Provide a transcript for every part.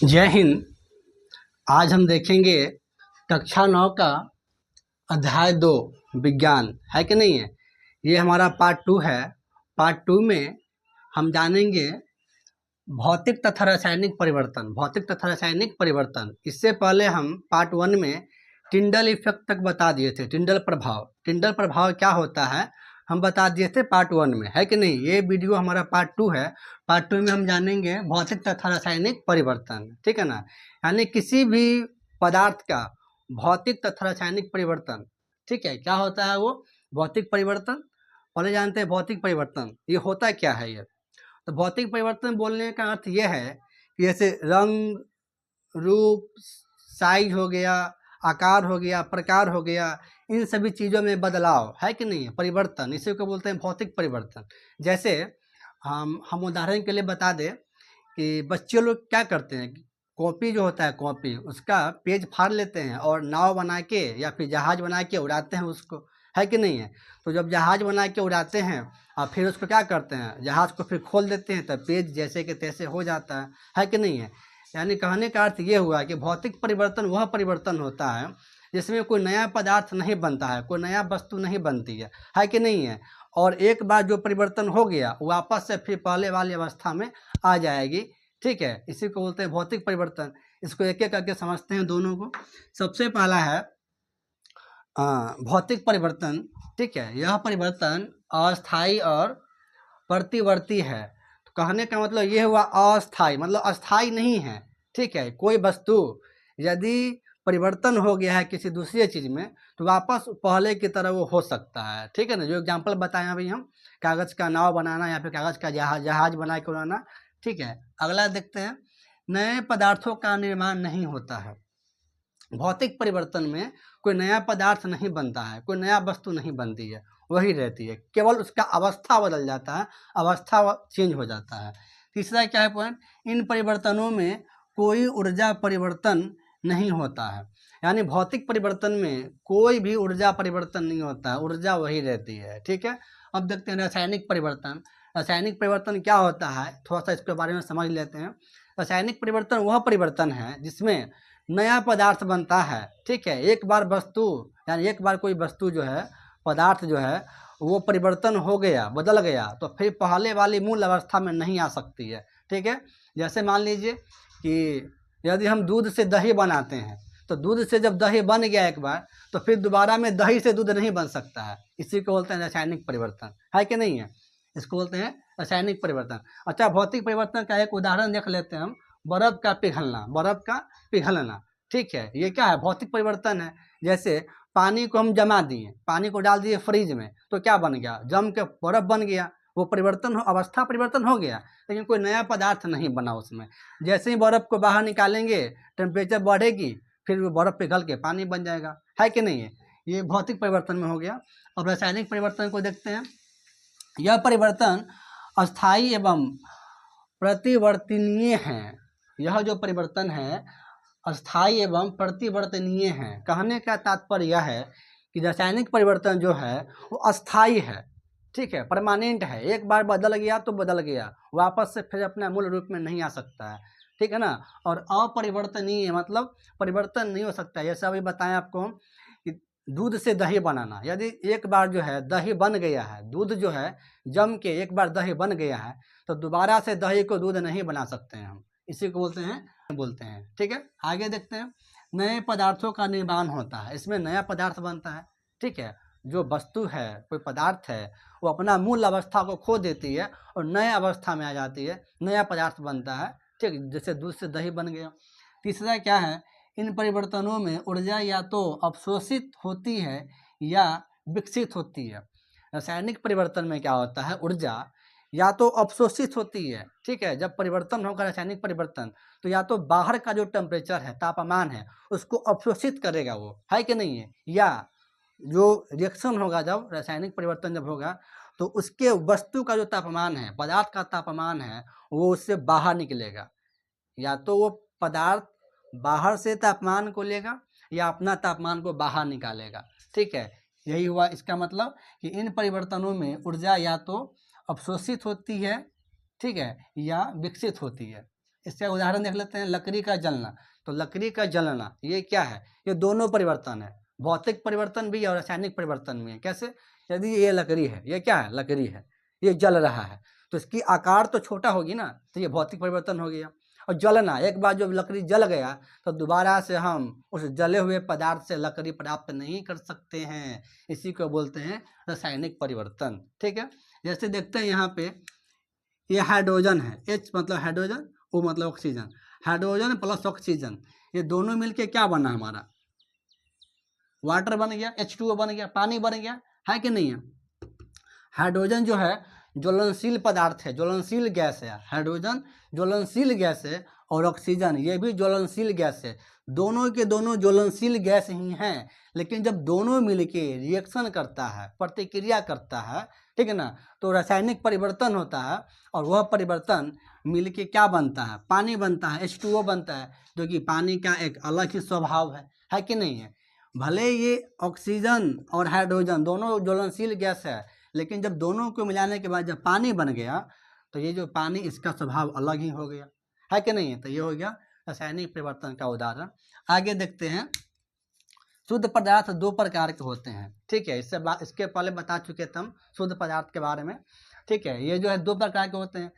जय हिंद। आज हम देखेंगे कक्षा 9 का अध्याय 2 विज्ञान, है कि नहीं है। ये हमारा पार्ट 2 है। पार्ट 2 में हम जानेंगे भौतिक तथा रासायनिक परिवर्तन। भौतिक तथा रासायनिक परिवर्तन, इससे पहले हम पार्ट 1 में टिंडल इफेक्ट तक बता दिए थे। टिंडल प्रभाव, टिंडल प्रभाव क्या होता है हम बता दिए थे पार्ट 1 में, है कि नहीं। ये वीडियो हमारा पार्ट 2 है। पार्ट 2 में हम जानेंगे भौतिक तथा रासायनिक परिवर्तन, ठीक है ना। यानी किसी भी पदार्थ का भौतिक तथा रासायनिक परिवर्तन, ठीक है। क्या होता है वो भौतिक परिवर्तन, पहले जानते हैं भौतिक परिवर्तन ये होता क्या है। ये तो भौतिक परिवर्तन बोलने का अर्थ यह है कि जैसे रंग, रूप, साइज हो गया, आकार हो गया, प्रकार हो गया, इन सभी चीज़ों में बदलाव, है कि नहीं, परिवर्तन, इसी को बोलते हैं भौतिक परिवर्तन। जैसे हम उदाहरण के लिए बता दें कि बच्चे लोग क्या करते हैं, कॉपी जो होता है, कॉपी उसका पेज फाड़ लेते हैं और नाव बना के या फिर जहाज बना के उड़ाते हैं उसको, है कि नहीं है। तो जब जहाज बना के उड़ाते हैं और फिर उसको क्या करते हैं, जहाज को फिर खोल देते हैं, तब पेज जैसे कि तैसे हो जाता है कि नहीं है। यानी कहने का अर्थ ये हुआ कि भौतिक परिवर्तन वह परिवर्तन होता है जिसमें कोई नया पदार्थ नहीं बनता है, कोई नया वस्तु नहीं बनती है कि नहीं है। और एक बार जो परिवर्तन हो गया वापस से फिर पहले वाली अवस्था में आ जाएगी, ठीक है। इसी को बोलते हैं भौतिक परिवर्तन। इसको एक एक करके समझते हैं दोनों को। सबसे पहला है भौतिक परिवर्तन, ठीक है। यह परिवर्तन अस्थायी और प्रतिवर्ती है। तो कहने का मतलब ये हुआ अस्थायी, मतलब अस्थायी नहीं है, ठीक है। कोई वस्तु यदि परिवर्तन हो गया है किसी दूसरी चीज़ में तो वापस पहले की तरह वो हो सकता है, ठीक है ना। जो एग्जांपल बताए अभी हम, कागज़ का नाव बनाना या फिर कागज़ का जहाज बना के उड़ाना, ठीक है। अगला देखते हैं, नए पदार्थों का निर्माण नहीं होता है। भौतिक परिवर्तन में कोई नया पदार्थ नहीं बनता है, कोई नया वस्तु नहीं बनती है, वही रहती है, केवल उसका अवस्था बदल जाता है, अवस्था चेंज हो जाता है। तीसरा क्या है पॉइंट, इन परिवर्तनों में कोई ऊर्जा परिवर्तन नहीं होता है। यानी भौतिक परिवर्तन में कोई भी ऊर्जा परिवर्तन नहीं होता है, ऊर्जा वही रहती है, ठीक है। अब देखते हैं रासायनिक परिवर्तन। रासायनिक परिवर्तन क्या होता है, थोड़ा सा इसके बारे में समझ लेते हैं। रासायनिक परिवर्तन वह परिवर्तन है जिसमें नया पदार्थ बनता है, ठीक है। एक बार वस्तु, यानी एक बार कोई वस्तु जो है, पदार्थ जो है वो परिवर्तन हो गया, बदल गया, तो फिर पहले वाली मूल अवस्था में नहीं आ सकती है, ठीक है। जैसे मान लीजिए कि यदि हम दूध से दही बनाते हैं तो दूध से जब दही बन गया एक बार तो फिर दोबारा में दही से दूध नहीं बन सकता है। इसी को बोलते हैं रासायनिक परिवर्तन, है कि नहीं है। इसको बोलते हैं रासायनिक परिवर्तन। अच्छा, भौतिक परिवर्तन का एक उदाहरण देख लेते हैं हम। बर्फ़ का पिघलना, बर्फ़ का पिघलना, ठीक है। ये क्या है, भौतिक परिवर्तन है। जैसे पानी को हम जमा दिए, पानी को डाल दिए फ्रिज में तो क्या बन गया, जम के बर्फ़ बन गया। वो परिवर्तन हो, अवस्था परिवर्तन हो गया, लेकिन कोई नया पदार्थ नहीं बना उसमें। जैसे ही बर्फ़ को बाहर निकालेंगे टेम्परेचर बढ़ेगी, फिर वो बर्फ़ पिघल के पानी बन जाएगा, है कि नहीं है। ये भौतिक परिवर्तन में हो गया। अब रासायनिक परिवर्तन को देखते हैं। यह परिवर्तन अस्थायी एवं प्रतिवर्तनीय हैं। यह जो परिवर्तन है अस्थायी एवं प्रतिवर्तनीय है। कहने का तात्पर्य यह है कि रासायनिक परिवर्तन जो है वो अस्थायी है, ठीक है, परमानेंट है। एक बार बदल गया तो बदल गया, वापस से फिर अपने मूल रूप में नहीं आ सकता है, ठीक है ना। और अपरिवर्तनीय मतलब परिवर्तन नहीं हो सकता है। जैसा अभी बताएं आपको कि दूध से दही बनाना, यदि एक बार जो है दही बन गया है, दूध जो है जम के एक बार दही बन गया है तो दोबारा से दही को दूध नहीं बना सकते हैं हम। इसी को बोलते हैं, ठीक है। आगे देखते हैं, नए पदार्थों का निर्माण होता है। इसमें नया पदार्थ बनता है, ठीक है। जो वस्तु है, कोई पदार्थ है, वो अपना मूल अवस्था को खो देती है और नए अवस्था में आ जाती है, नया पदार्थ बनता है, ठीक। जैसे दूध से दही बन गया। तीसरा क्या है, इन परिवर्तनों में ऊर्जा या तो अवशोषित होती है या विकसित होती है। रासायनिक परिवर्तन में क्या होता है, ऊर्जा या तो अवशोषित होती है, ठीक है। जब परिवर्तन होगा रासायनिक परिवर्तन तो या तो बाहर का जो टेम्परेचर है, तापमान है, उसको अवशोषित करेगा वो, है कि नहीं है। या जो रिएक्शन होगा, जब रासायनिक परिवर्तन जब होगा तो उसके वस्तु का जो तापमान है, पदार्थ का तापमान है, वो उससे बाहर निकलेगा। या तो वो पदार्थ बाहर से तापमान को लेगा या अपना तापमान को बाहर निकालेगा, ठीक है। यही हुआ इसका मतलब कि इन परिवर्तनों में ऊर्जा या तो अवशोषित होती है, ठीक है, या विकसित होती है। इसका उदाहरण देख लेते हैं, लकड़ी का जलना। तो लकड़ी का जलना ये क्या है, ये दोनों परिवर्तन है, भौतिक परिवर्तन भी और रासायनिक परिवर्तन भी है। कैसे, यदि ये लकड़ी है, ये क्या है, लकड़ी है, ये जल रहा है, तो इसकी आकार तो छोटा होगी ना, तो ये भौतिक परिवर्तन हो गया। और जलना, एक बार जो लकड़ी जल गया तो दोबारा से हम उस जले हुए पदार्थ से लकड़ी प्राप्त नहीं कर सकते हैं, इसी को बोलते हैं रासायनिक परिवर्तन। ठीक है, जैसे देखते हैं यहाँ पे ये हाइड्रोजन है, H मतलब हाइड्रोजन, O मतलब ऑक्सीजन, हाइड्रोजन प्लस ऑक्सीजन, ये दोनों मिलके क्या बना, हमारा वाटर बन गया, H2O बन गया, पानी बन गया, है कि नहीं है। हाइड्रोजन जो है ज्वलनशील पदार्थ है, ज्वलनशील गैस है, हाइड्रोजन ज्वलनशील गैस है और ऑक्सीजन ये भी ज्वलनशील गैस है, दोनों के दोनों ज्वलनशील गैस ही हैं। लेकिन जब दोनों मिलके रिएक्शन करता है, प्रतिक्रिया करता है, ठीक है ना, तो रासायनिक परिवर्तन होता है और वह परिवर्तन मिलके क्या बनता है, पानी बनता है, H2O बनता है, जो कि पानी का एक अलग ही स्वभाव है कि नहीं है। भले ये ऑक्सीजन और हाइड्रोजन दोनों ज्वलनशील गैस है, लेकिन जब दोनों को मिलाने के बाद जब पानी बन गया तो ये जो पानी, इसका स्वभाव अलग ही हो गया, है कि नहीं है। तो ये हो गया रासायनिक परिवर्तन का उदाहरण। आगे देखते हैं, शुद्ध पदार्थ दो प्रकार के होते हैं। ठीक है, इसके पहले बता चुके थे हम शुद्ध पदार्थ के बारे में। ठीक है, ये जो है दो प्रकार के होते हैं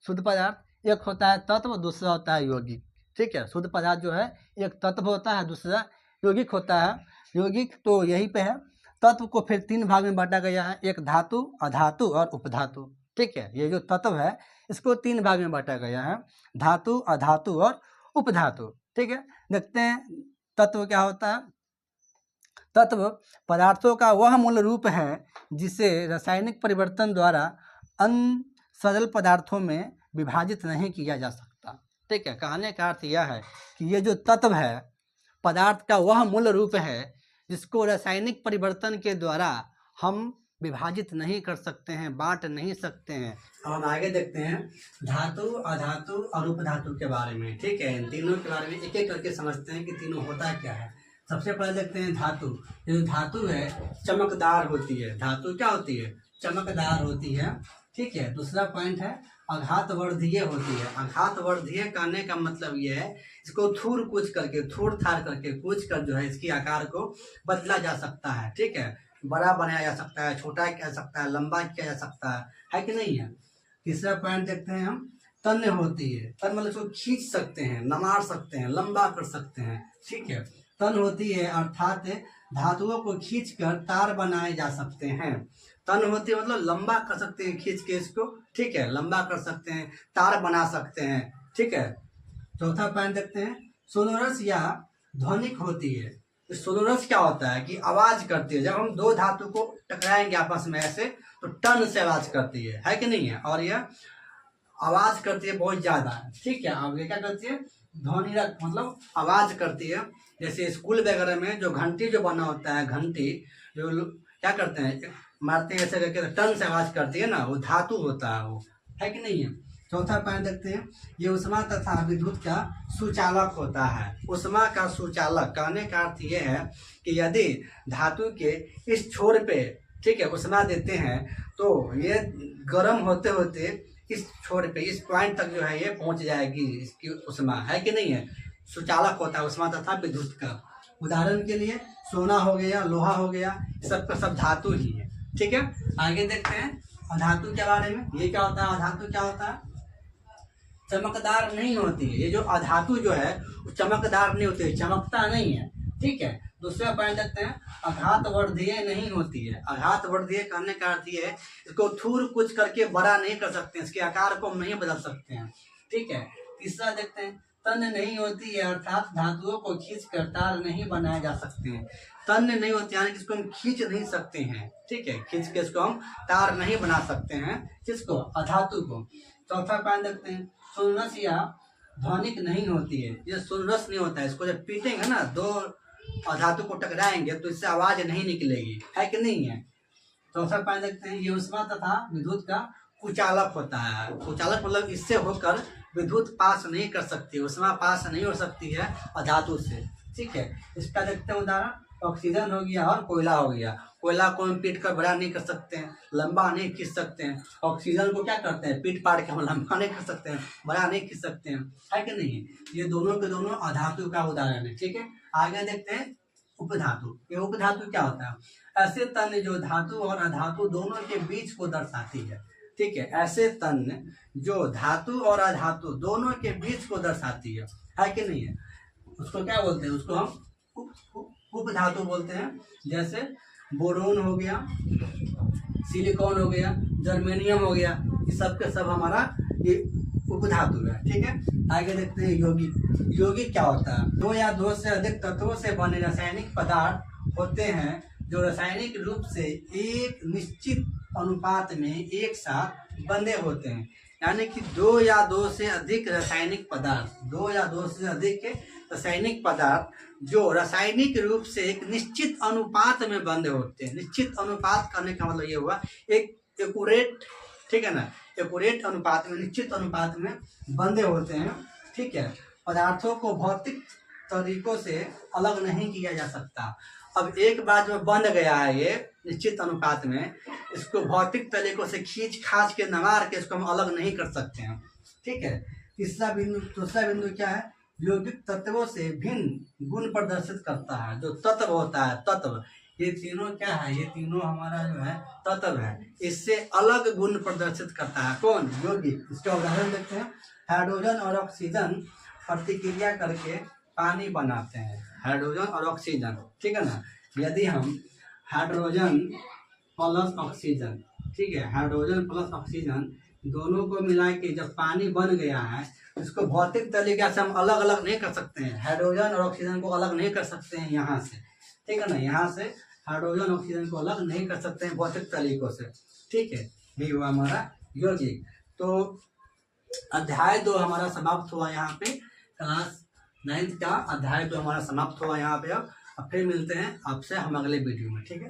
शुद्ध पदार्थ, एक होता है तत्व, दूसरा होता है यौगिक। ठीक है, शुद्ध पदार्थ जो है एक तत्व होता है, दूसरा यौगिक होता है। यौगिक तो यहीं पे है। तत्व को फिर तीन भाग में बांटा गया है, एक धातु, अधातु और उपधातु। ठीक है, ये जो तत्व है इसको तीन भाग में बांटा गया है, धातु, अधातु और उपधातु। ठीक है, देखते हैं तत्व क्या होता है। तत्व पदार्थों का वह मूल रूप है जिसे रासायनिक परिवर्तन द्वारा अन्य सरल पदार्थों में विभाजित नहीं किया जा सकता। ठीक है, कहने का अर्थ यह है कि ये जो तत्व है पदार्थ का वह मूल रूप है जिसको रासायनिक परिवर्तन के द्वारा हम विभाजित नहीं कर सकते हैं, बांट नहीं सकते हैं। अब हम आगे देखते हैं धातु, अधातु और उपधातु के बारे में। ठीक है, इन तीनों के बारे में एक एक करके समझते हैं कि तीनों होता क्या है। सबसे पहले देखते हैं धातु। ये जो धातु है चमकदार होती है, धातु क्या होती है, चमकदार होती है। ठीक है, दूसरा पॉइंट है आघातवर्धीय होती है। आघातवर्धीय कहने का मतलब ये है इसको थूर कूच करके, थूर थार करके, कूच कर जो है इसकी आकार को बदला जा सकता है। ठीक है, बड़ा बनाया जा सकता है, छोटा किया जा सकता है, लंबा किया जा सकता है कि नहीं है। तीसरा पॉइंट देखते हैं हम, तन्य होती है। तन मतलब इसको खींच सकते हैं, नमार सकते हैं, लंबा कर सकते हैं। ठीक है, तन होती है अर्थात धातुओं को खींचकर तार बनाए जा सकते हैं। तन होती है मतलब लंबा कर सकते हैं खींच के इसको। ठीक है, लंबा कर सकते हैं, तार बना सकते हैं। ठीक है, चौथा पॉइंट देखते हैं, सोनोरस या ध्वनिक होती है। तो सोनोरस क्या होता है कि आवाज करती है। जब हम दो धातु को टकराएंगे आपस में ऐसे तो टन से आवाज करती है कि नहीं है, और यह आवाज करती है बहुत ज्यादा। ठीक है, अब ये क्या करती है, ध्वनिरक मतलब आवाज करती है। जैसे स्कूल वगैरह में जो घंटी जो बना होता है, घंटी जो क्या करते हैं, मारते हैं ऐसे करके, टन से आवाज करती है ना, वो धातु होता है, वो है कि नहीं है। चौथा पॉइंट देखते हैं, ये उष्मा तथा विद्युत का सुचालक होता है। उष्मा का सुचालक कहने का अर्थ ये है कि यदि धातु के इस छोर पे, ठीक है, उष्मा देते हैं तो ये गर्म होते होते इस छोर पे, इस पॉइंट तक जो है ये पहुंच जाएगी इसकी उष्मा, है कि नहीं है। सुचालक होता है उष्मा तथा विद्युत का। उदाहरण के लिए सोना हो गया, लोहा हो गया, सब का सब धातु ही है। ठीक है, आगे देखते हैं अधातु के बारे में। ये क्या होता है, अधातु क्या होता है, चमकदार नहीं होती है। ये जो अधातु जो है वो चमकदार नहीं होती है, चमकता नहीं है। ठीक है, दूसरा पॉइंट देखते हैं, आघातवर्धीय नहीं होती है। आघातवर्धीय कहने का अर्थ ये है इसको थूर कुछ करके बड़ा नहीं कर सकते, इसके आकार को हम नहीं बदल सकते हैं। ठीक है, तीसरा देखते हैं, तन्य नहीं होती है अर्थात धातुओं को खींच कर तार नहीं बनाए जा सकते हैं। तन्य नहीं होती यानी किसको हम खींच नहीं सकते हैं। ठीक है, खींच के इसको हम तार नहीं बना सकते हैं, किसको, अधातु को। चौथा पॉइंट देखते हैं, सोनरस या ध्वनिक नहीं होती है। ये सोनरस नहीं होता है, इसको जब पीटेंगे ना, दो अधातु को टकराएंगे तो इससे आवाज नहीं निकलेगी, है कि नहीं है। चौथा पॉइंट देखते हैं, ये उष्मा तथा विद्युत का कुचालक होता है। कुचालक मतलब इससे होकर विद्युत पास नहीं कर सकती, उष्मा पास नहीं हो सकती है अधातु से। ठीक है, इसका देखते हैं उदाहरण, ऑक्सीजन हो गया और कोयला हो गया। कोयला को हम पीट कर बड़ा नहीं कर सकते हैं, लंबा नहीं खींच सकते हैं। ऑक्सीजन को क्या करते हैं, पीट पाट के हम लंबा नहीं कर सकते हैं, बड़ा नहीं खींच सकते हैं, है कि नहीं। ये दोनों के दोनों अधातु का उदाहरण है। ठीक है, आगे देखते हैं उपधातु। ये उपधातु क्या होता है, ऐसे तन जो धातु और अधातु दोनों के बीच को दर्शाती है। ठीक है, ऐसे तन जो धातु और अधातु दोनों के बीच को दर्शाती है कि नहीं है, उसको क्या बोलते हैं, उसको हम उपधातु बोलते हैं। जैसे बोरोन हो गया, सिलिकॉन हो गया, जर्मेनियम हो गया, ये सब के सब हमारा ये उपधातु है। ठीक है, आगे देखते हैं यौगिक। यौगिक क्या होता है, दो या दो से अधिक तत्वों से बने रासायनिक पदार्थ होते हैं जो रासायनिक रूप से एक निश्चित अनुपात में एक साथ बंधे होते हैं। यानी कि दो या दो से अधिक रासायनिक पदार्थ, दो या दो से अधिक रासायनिक पदार्थ जो रासायनिक रूप से एक निश्चित अनुपात में बंधे होते हैं। निश्चित अनुपात करने का मतलब ये हुआ एक एक्यूरेट, ठीक है ना, एक्यूरेट अनुपात में, निश्चित अनुपात में बंधे होते हैं। ठीक है, पदार्थों को भौतिक तरीकों से अलग नहीं किया जा सकता। अब एक बार जो बंध गया है ये निश्चित अनुपात में, इसको भौतिक तरीकों से खींच खाच के नवार के इसको हम अलग नहीं कर सकते हैं। ठीक है, दूसरा बिंदु क्या है, यौगिक तत्वों से भिन्न गुण प्रदर्शित करता है। जो तत्व होता है, तत्व, ये तीनों क्या है, ये तीनों हमारा जो है तत्व है, इससे अलग गुण प्रदर्शित करता है। कौन, यौगिक। इसका उदाहरण देखते हैं, हाइड्रोजन और ऑक्सीजन प्रतिक्रिया करके पानी बनाते हैं। हाइड्रोजन और ऑक्सीजन, ठीक है ना, यदि हम हाइड्रोजन प्लस ऑक्सीजन, ठीक है, हाइड्रोजन प्लस ऑक्सीजन दोनों को मिला के जब पानी बन गया है, इसको भौतिक तरीके से हम अलग अलग नहीं कर सकते हैं। हाइड्रोजन और ऑक्सीजन को अलग नहीं कर सकते हैं यहाँ से, ठीक है ना, यहाँ से हाइड्रोजन ऑक्सीजन को अलग नहीं कर सकते हैं भौतिक तरीकों से। ठीक है, ये हुआ हमारा यौगिक। तो अध्याय 2 हमारा समाप्त हुआ यहाँ पे, क्लास 9th का अध्याय 2 हमारा समाप्त हुआ यहाँ पे। अब फिर मिलते हैं आपसे हम अगले वीडियो में। ठीक है।